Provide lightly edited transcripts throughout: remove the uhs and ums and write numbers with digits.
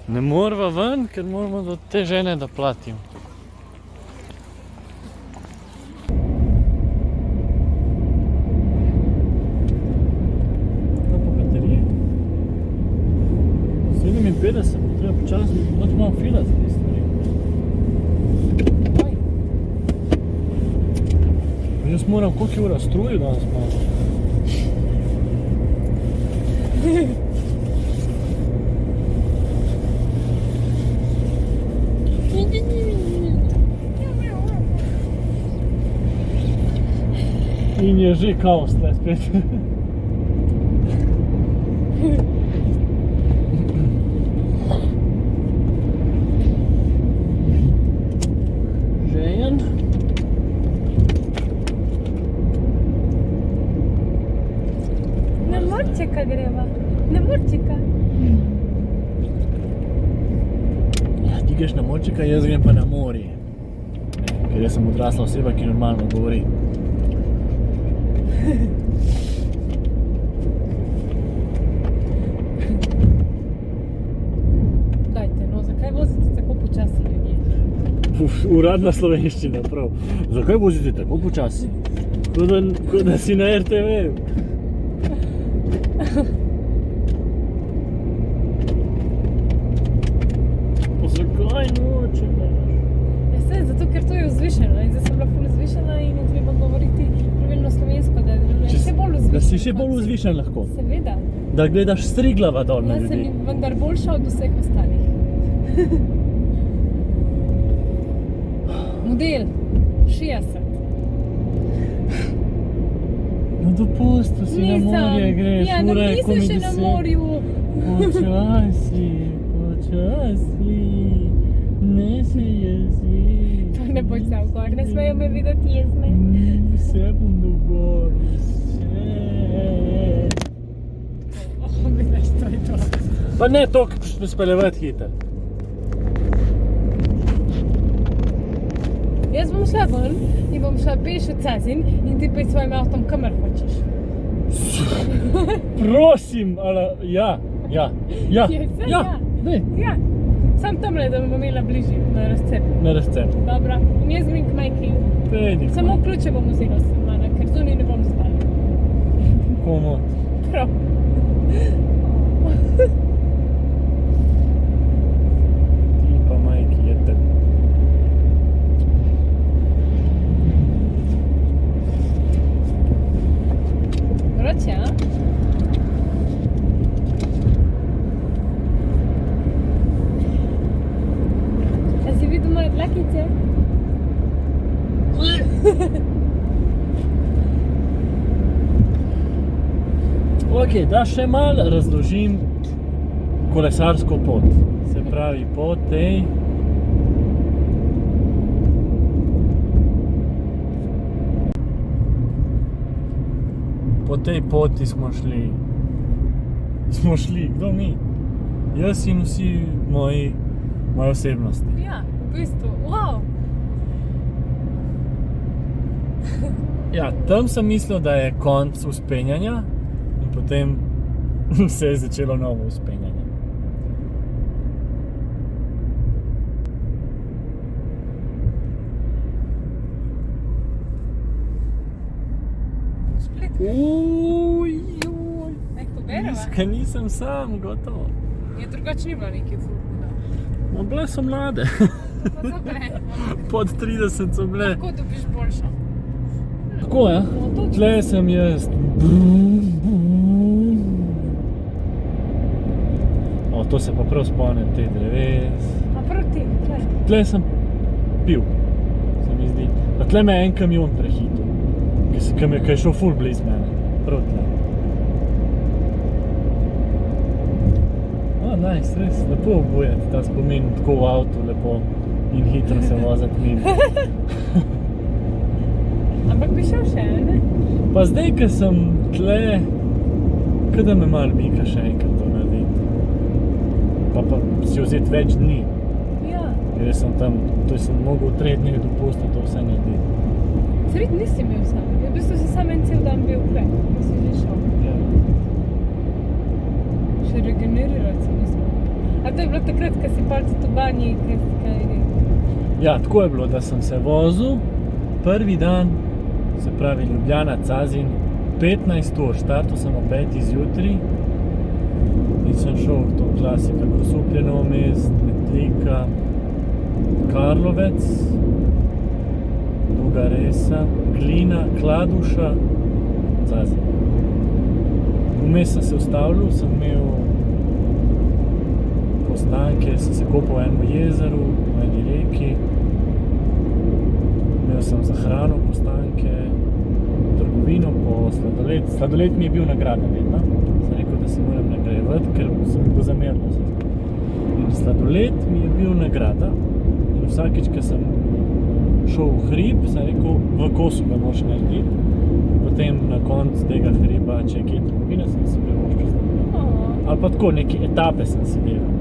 Ne morava ven, ker moramo do te žene, da platim. Kaj pa baterije? 57, treba počasno, noč malo filati te stvari. Jaz moram koliko ura struju danes malo. In je že kaos tle spet. Žejen. Na morčeka greva. Na morčeka. Ja, ti greš na morčeka, jaz grem pa na morje. Ker jaz sem odrasla oseba, ki normalno govori. Dajte, no, zakaj vozite tako počasi ljudje? Uradna slovenščina, prav. Zakaj vozite tako počasi? Kot da si na RTV. Pa zakaj noče? Ja, saj, zato ker to je vzvišeno in zdaj sem bila ful vzvišena in je treba govoriti pravilno slovensko, da je še bolj vzvišeno. Da si še bolj vzvišen lahko. Seveda. Da gledaš striglava dol na Jaz sem ljudi. vendar boljša od vseh ostalih. Model 60. Na dopustu si na morje greš, Ja, ura je nisem še na morju. Počasi, ne se jezi. To ne bo šel gor, ne smejo me videti jezne. Vse bom dogor, vse. Vidiš, to je to. Pa ne toliko speljevati hiter. Jaz bom šla ven in bom šla peš v Cezin in ti pej svojim avtom kamor hočeš. Prosim, ja. Ne, Ja, sam tamle, da bom imela bližje na razcep. na razcep. Dobro, in jaz grem k majki. Pejdi. Samo ključe bom vzela s mano, ker zunaj ne bom spala. Komot. Prav. Ti pa majki jete. Vroče, a? A si videl moje dlakice? Ok, da še malo razložim kolesarsko pot. Se pravi, po tej poti smo šli, kdo mi? Jaz in vsi moje osebnosti. Ja, v bistvu, wow. Ja, tam sem mislil, da je konc vzpenjanja in potem se je začelo novo vzpenjanje. Split. Ujj. Nek pobereva? Ker nisem sam, gotovo. Je drugače ni bilo neki ful. No, bile so mlade. Pa dobre. Pod 30 so bile. Kako dobiš boljšo? Tako, ja? No, točno. Tle sem jaz. O, to se pa prav spomnim, te dreves. A proti, tle. Tle sem pil, se mi zdi. Pa tle me je en kamion prehitil, ki je šel ful bliz mene. Prav tle. Nice, res lepo obujati ta spomin tako v avtu, lepo in hitro se voziti mimo. Ampak bi šel še, ne? Pa zdaj, ko sem tle, kada me malo mika še enkrat to narediti. Pa si vzeti več dni. Ja. Ker sem tam, to sem mogel v 3 dneh dopustiti to vse narediti. 3 dni si bil sam. V bistvu si sam en cel dan bil kle. Si že šel. Ja. Še regenerirati se nismo. A to je bilo takrat, ko si palce v banji, Ja, tako je bilo, da sem se vozil prvi dan, se pravi Ljubljana, Cazin, 15 ur, štartal sem ob 5 zjutraj in sem šel v to klasika, Grosuplje, Novo Mest, Metlika, Karlovec, Duga Resa, Glina, Kladuša, Cazin. Vmes sem se ustavljal, sem imel postanke, sem se kopal v enem jezeru, v eni reki. Imel sem za hrano postanke, trgovino po sladoled. Sladoled mi je bil nagrada vedno. Sem rekel, da se moram nagrajevati, ker sem bil zamerno. In sladoled mi je bil nagrada. In vsakič, ko sem šel v hrib, sem rekel, v kosu ga moraš narediti. Potem na koncu tega hriba, če je kje trgovina, sem si privoščil sladoled. Ali pa tako, neke etape sem si delal.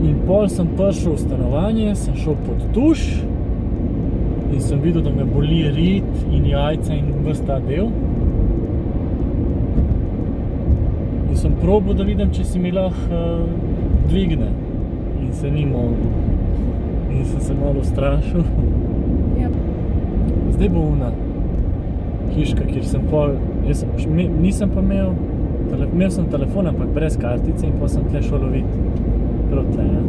In pol sem prišel v stanovanje, sem šel pod tuš in sem videl, da me boli rit in jajca in ves ta del. In sem probal, da vidim, če si mi lahko dvigne. In se ni mogel. In sem se malo ustrašil. Ja. Zdaj bo ona hiška, kjer sem pol, nisem pa imel sem telefon, ampak brez kartice in pol sem tle šel loviti. Prav tle, ja.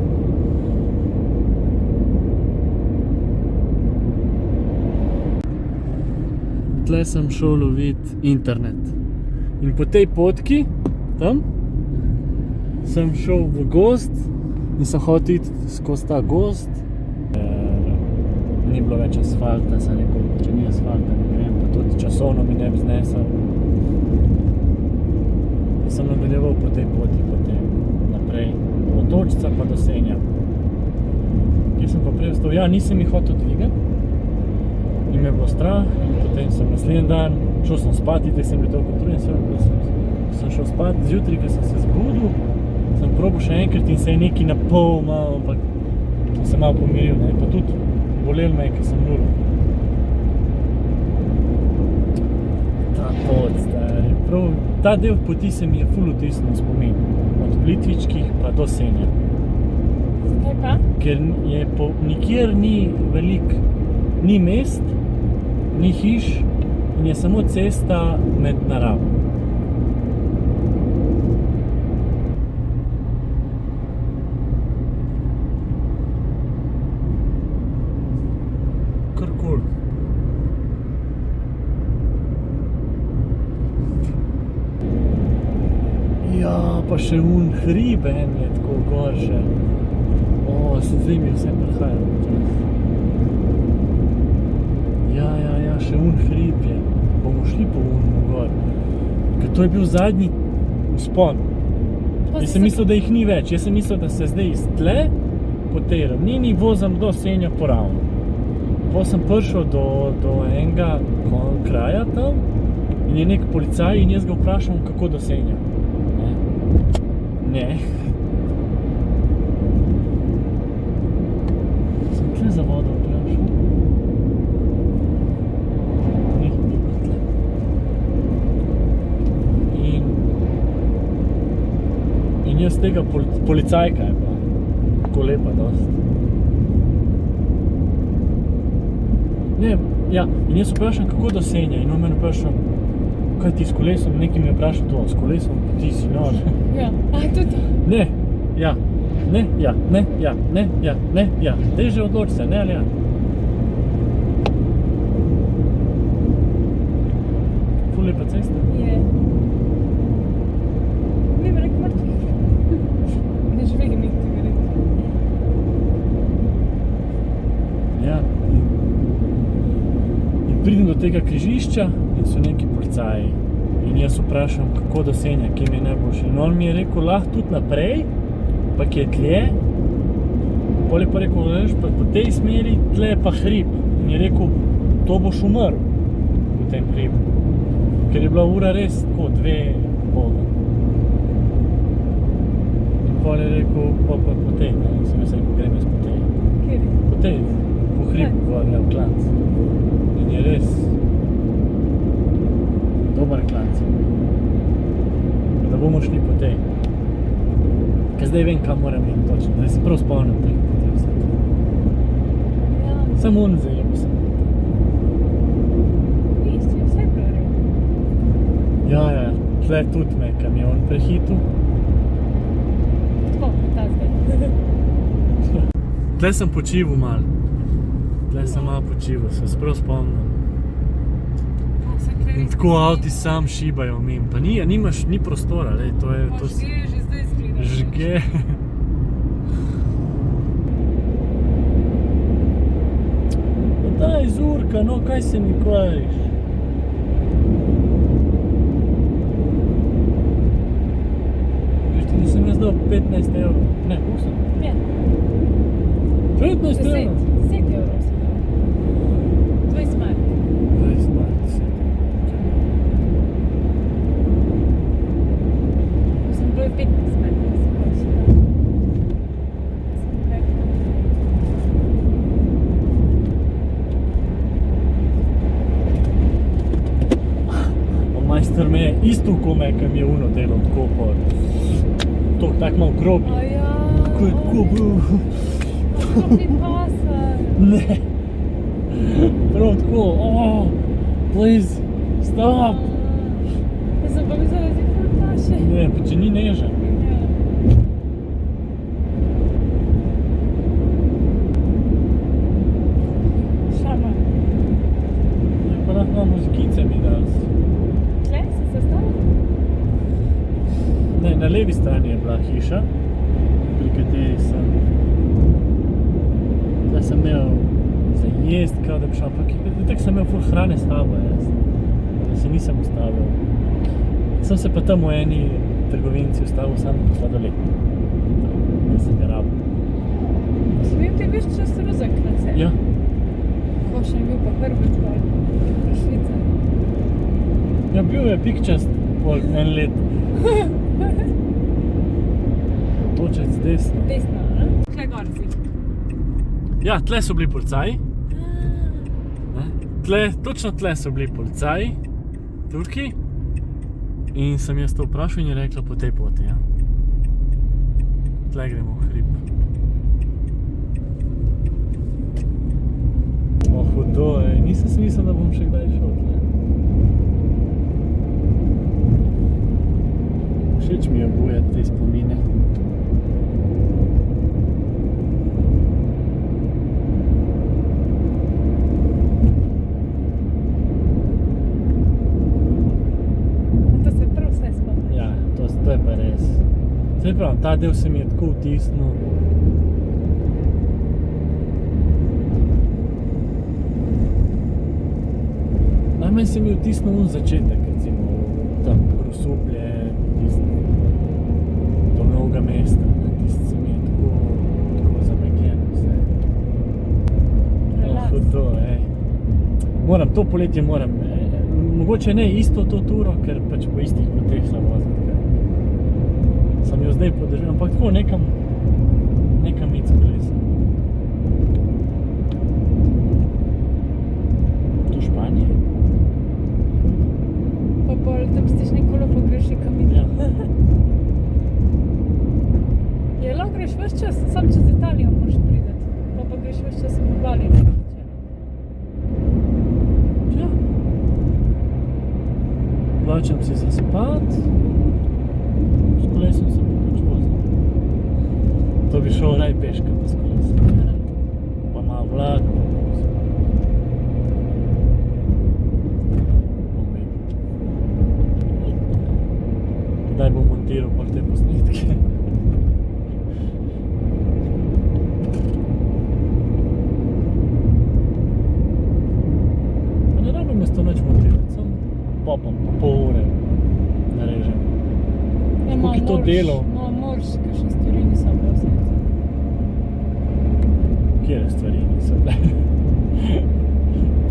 Tle sem šel loviti internet. In po tej potki, tam, sem šel v gozd in sem hotel iti skozi ta gozd. Ni bilo več asfalta, sem rekel, če ni asfalta, ne grem, pa tudi časovno mi ne bi znesel. Sem nadaljeval po tej poti, potem naprej do Otočca pa do Senja. Kjer sem pa prej ostal, ja, nisem jih hotel dvigati in me bilo strah in potem sem naslednji dan, šel sem spat, itek sem bil toliko utrujen, sem šel spat, zjutraj, ko sem se zbudil, sem probal še enkrat in se je nekaj napol malo, ampak sem se malo pomiril, ne, pa tudi bolel me je, ko sem nuril. Ta pot, stari, prav, ta del poti se mi je ful vtisnil v spomin, od Plitvičkih pa do Senja. Zakaj pa? Ker je nikjer ni veliko, ni mest, ni hiš in je samo cesta med naravo. Kar kul. Ja, pa še un hrib en je tako gor še. O, se zdaj mi vse prihaja. Ja, še un hrib je. Bomo šli po unu gor. Ker to je bil zadnji vzpon. Jaz sem mislil, da jih ni več. Jaz sem mislil, da se zdaj iz tle po tej ravnini vozim do Senja poravno. Potem sem prišel do enega kraja tam in je nek policaj in jaz ga vprašam, kako do Senja. Ne. Sem tle za vodo vprašal. Ni bilo tle. In jaz tega policajka je bila. Tako lepa dost. Ne, ja, in jaz vprašam, kako do Senja in on mene vprašam, kaj ti s kolesom, nekaj mi je vprašal to, s kolesom, ti si nor. Ja, a tudi. Ne, ja, ne, ja, ne, ja, ne, ja, ne, ja. Dej že odloči se, ne ali ja. Ful lepa cesta. Je. Ne bi rekel mrtvih. Ne živeli mi tega rekel. Ja. In pridem do tega križišča in so neki policaji. In jaz vprašam, kako do Senja, kje mi je najboljše. In on mi je rekel, lahko tudi naprej, pa kje je tlje. Pol je pa rekel, veš, pa po tej smeri, tle je pa hrib. In je rekel, to boš umrl v tem hribu. Ker je bila ura res tako, 2:30. In pol je rekel, pa po tej, ne, in sem jaz rekel, grem jaz po tej. Kjer? Po tej, po hribu, gor, ne, v klanc. In je res dober klanc. Da bomo šli po tej. Ker zdaj vem, kam moram iti točno, zdaj se prav spomnim teh potez. Ja, Samo on zajebo sem. isti, v februarju. Ja, tle tudi me kamion prehitil. Tako, ta zdaj. Tle sem počival malo. Tle sem malo počival, se prav spomnim. In tako avti sam šibajo mimo, pa ni prostora, lej, to je... Pa žge, že zdaj izgleda. Žge. Pa daj, Zurka, no, kaj se mi kvariš? Veš ti, da sem jaz dal 15 €? Ne, 8? Ja, 15 €? 10 evrov sem dal. 20 mark. 20 mark, 10. Sem bilo je 15 mark, sem bilo še dal. Sem rekla. Majster me je isto kome, kam je uno delal tako pa... To, tak malo grob. A ja. Ko je tako bil... Kako ti pasa? Ne. Prav tako, please, stop. Jaz sem pa mislila, da ti ful paše. Ne, pa če ni nežen. Ja. Šama. Ne, pa lahko imamo zgice mi dal. Tle si se stala? Ne, na levi strani je bila hiša, pri kateri sem... Zdaj sem imel za jest, kao da bi šel, ampak tako sem imel ful hrane s sabo, jaz. Da se nisem ustavil. Sem se pa tam v eni trgovinci ustavil sam sladoled. Da sem ga rabil. Sem bil ti veš čas rozek na se? Ja, Košen je bil pa Hrvat gor, v Švica. ja, bil je pikčast pol en let. Točec desno. Desno, ne? Tle gor si. Ja, tle so bili policaji. Točno tle so bili policaji, Turki. In sem jaz to vprašal in je rekla po tej poti, ja. Tle gremo v hrib. Hudo, nisem si mislil, da bom še kdaj šel tle. Všeč mi je obujati te spomine. To se prav vse spomni. Ja, to je pa res. Zdaj pravim, ta del se mi je tako vtisnil. Najmanj se mi je vtisnil un začetek, recimo, tam Grosuplje, do Novega mesta, tisti se mi je tako zamegljen vse. Relaks. Hudo, Moram, to poletje moram, mogoče ne isto to turo, ker pač po istih poteh sem vozil, ker sem jo zdaj podržal, ampak tako nekam iti s kolesom. To Španije? Pa pol tam stiš nekolo pogreši kamin. Ja. Je lahko greš ves čas, sam čez Italijo moraš priti. Pa greš ves čas v obali. Ja. Plačam si za spat, s kolesom sem pa pač vozil. To bi šel raj peška pa s kolesom. Pa malo vlak, pa vozil. Kdaj bom montiral pa te posnetke? Pa ne rabim jaz to nič montirati, samo popam po pol ure narežem. Koliko je to delo? No, moraš, kakšne stvari niso bile vse. Kjere stvari niso bile?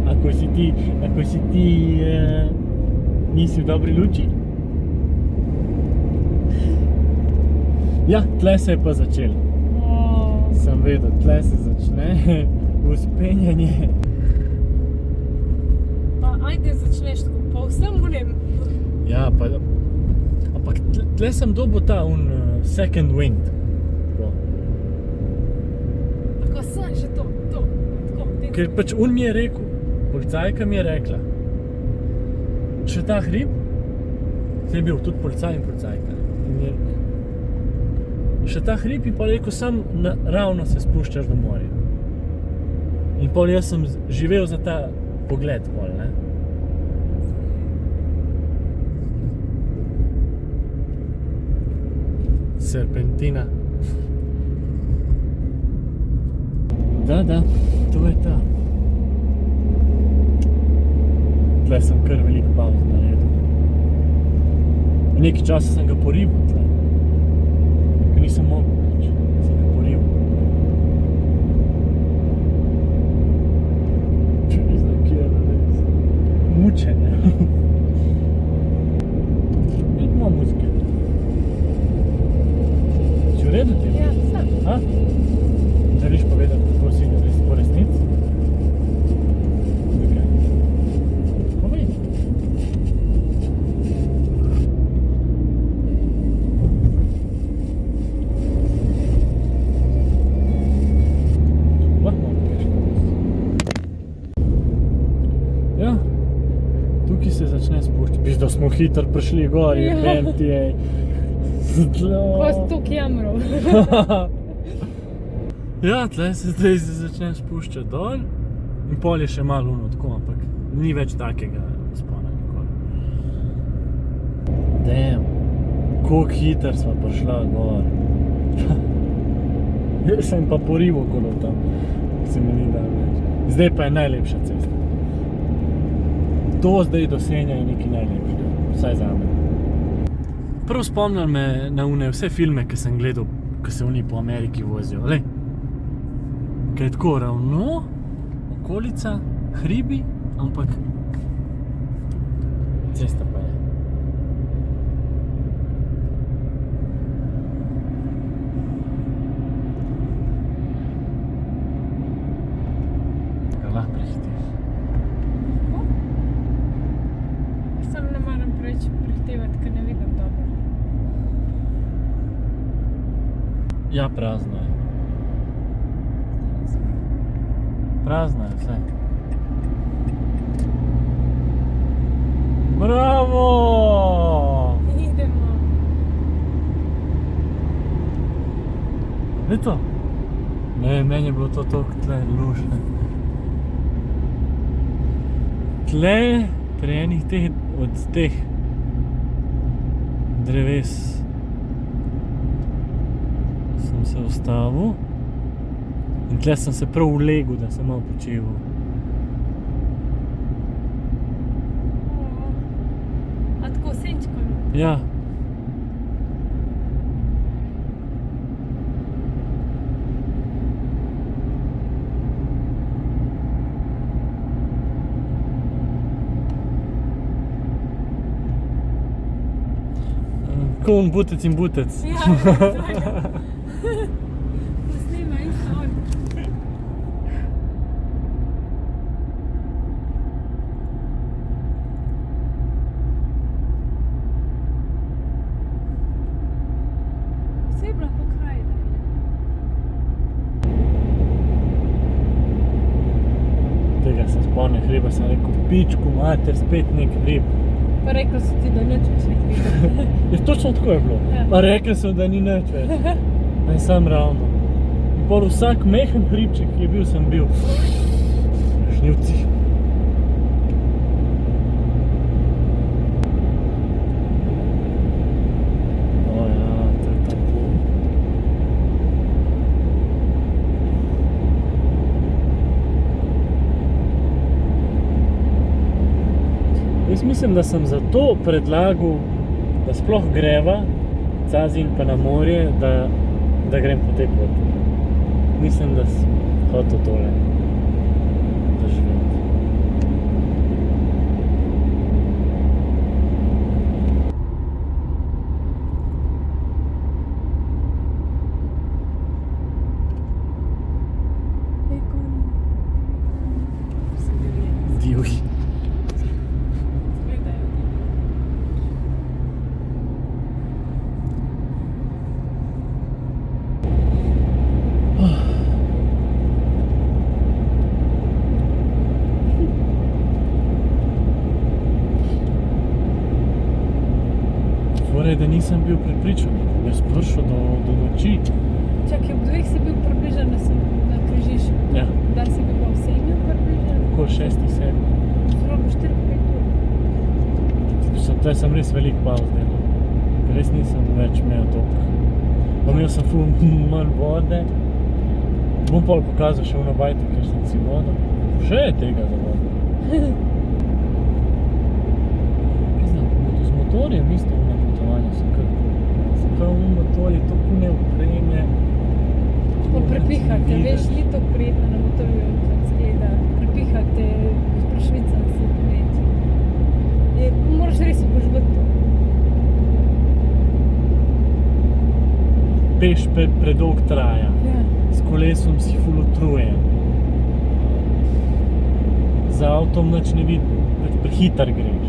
Ako si ti nisi v dobri luči? Ja, tle se je pa začelo. Sem vedel, tle se začne vzpenjanje. Pa ajde začneš tako, pa vsem unem. Ja, pa Ampak tle sem dobil ta second wind. Tako. Ako sem že to, tako, Ker pač mi je rekel, policajka mi je rekla, še ta hrib, zdaj je bil tudi policaj in policajka. In je še ta hrib in pol je rekel, sam ravno se spuščaš do morja. In pol jaz sem živel za ta pogled pol, ne. Serpentina. Da, to je ta. Tle sem kar veliko pauz naredil. Nekaj časa sem ga poribil tle. Ker nisem mogel več. Sem ga poribil. Če ne znam, kje je res. Mučenje. Vidimo muzike. Si v redu ti? Ja, sem. A? Želiš povedati, kako si po resnici? Zakaj? Povej. Ja, tukaj se začne spuščati. Pizdo smo hitro prišli gor, Ja. jebem ti, ej. Ko si tukaj jamral. Ja, tle se zdaj začne spuščati dol in pol je še malo tako, ampak ni več takega spona nikoli. Damn, koliko hitro sva prišla gor. Jaz sem pa porival kolo tam, se mi ni dal več. Zdaj pa je najlepša cesta. To zdaj do Senja je nekaj najlepšega, vsaj zame. Prav spomnil me na vse filme, ki sem gledal, ki se oni po Ameriki vozijo. Lej. Kaj je tako ravno, okolica, hribi, ampak cesta pa je. Ga lahko prehitiš. Sam ne moram preveč prehitevati, ker ne vidim dobro. Ja, prazno je. Prazno je vse. Bravo! Idemo. Je to? Ne, meni je bilo to toliko tle lušne. Tle, pri enih teh, od teh dreves sem se ustavil. In tle sem se prav ulegel, da sem malo počival. A tako senčkom. Ja. Kun butec in butec. Ja, snima isto on. Vse je bila pokrajina. Tega se spomnim hriba, sem rekel, pičku mater, spet nek hrib. Pa rekel si ti, da neč več nek videl. Je točno tako je bilo. Ja. Pa rekel sem, da ni nič več. Pa je sam ravno. In pol vsak mehen hribček, ki je bil, sem bil. Žnivci. O ja, to je tako. Jaz mislim, da sem zato predlagal, da sploh greva Cazin pa na morje, da grem po tej poti. Mislim, da sem hotel tole doživeti. Divji. je, da nisem bil prepričan. Jaz prišel do noči. Čakaj, ob 2 si bil približan na križišču. Ja, Da si bil pa v 7 približan? okoli 6-7. Zelo 4-5 ur. Tukaj sem res veliko pauz delal. Res nisem več imel toliko. Pa imel sem ful manj vode. Bom pol pokazal še ono bajto, ker sem si vodo. Še je tega za vodo. Z motorjem isto na potovanje so kar. Se pravi, motorji to kune opreme. Pa prepihate, veš, ni to prijetno na motorju, kad se gleda. Prepihate, prešvicam se poleti. Moraš res upoživati to. Peš predolg traja. Ja. S kolesom si ful utrujen. Za avtom nič ne vidi, prehiter greš.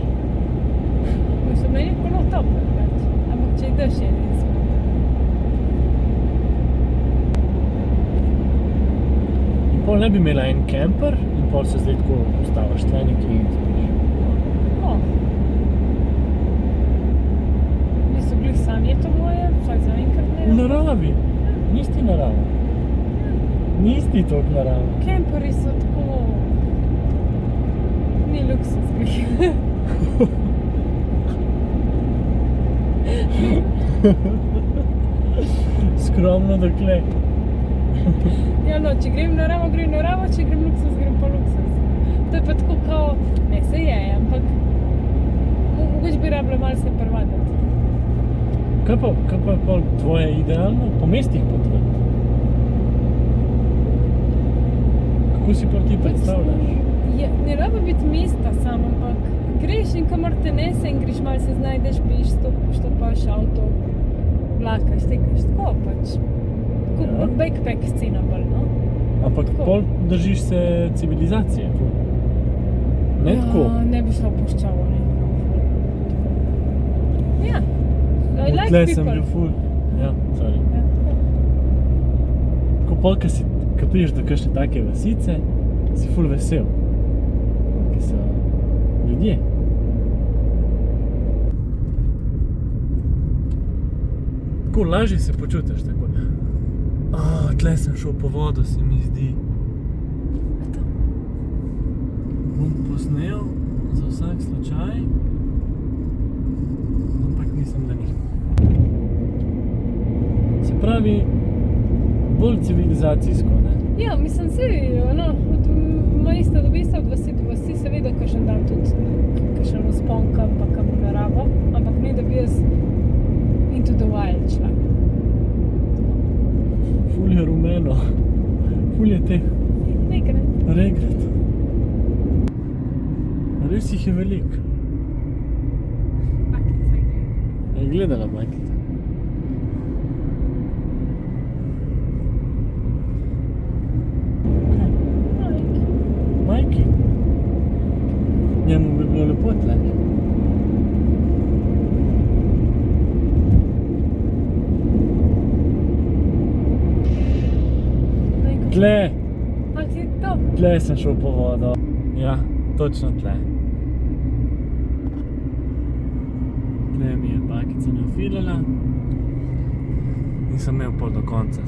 Mislim, meni je kolo toplo, pač. Ampak če je dež je nismo. In pol ne bi imela en kemper in pol se zdaj tako ustavaš tle nekje in spiš. No. Niso bili sanje to moje, vsak za enkrat ne. V naravi. Nisi narava. Nisi toliko narava. Kemperi so tako... Ni luksuznih. Skromno dokle. Ja, no, če grem naravo, če grem luksuz, grem pa luksuz. To je pa tako kao... Ne, se je, ampak... Mogoče bi rabila malo se prvadati. Kaj pa je pol tvoje idealno? Po mestih potovati? Kako si pa ti predstavljaš? Ja, ne rabi biti mesta sam, ampak greš in kamor te nese in greš malo se znajdeš, peš, stopaš avto, vlakaš, tekaš, tako pač. Tako Ja. backpack scena bolj, no? Ampak Tako. pol držiš se civilizacije. Ne tako. Ja, ne bi šla v puščavo, ne. Ja. I like Tle people. sem bil ful. Ja, sorry. Ja, ja. Ko pol, ko prideš do kakšne take vasice, si ful vesel. Ki so ljudje. Tako lažje se počutiš, tako. Tle sem šel po vodo, se mi zdi. Eto. Bom posnel za vsak slučaj, ampak mislim, da ni. Se pravi, bolj civilizacijsko, ne? Ja, mislim, od mesta do mesta, od vasi do vasi, seveda kakšen dan tudi kakšen vzpon kam pa kam v naravo, ampak ne, da bi jaz into the wild šla. Ful je rumeno, ful je teh Nekaj, ne? regrat. Res jih je veliko. Bakica gre. Je gledala bakica. Majki. Njemu bi bilo lepo tle. Tle, A ti je to? tle sem šel po vodo. Ja, točno tle. Tle mi je bakica nafilala in sem imel pol do konca.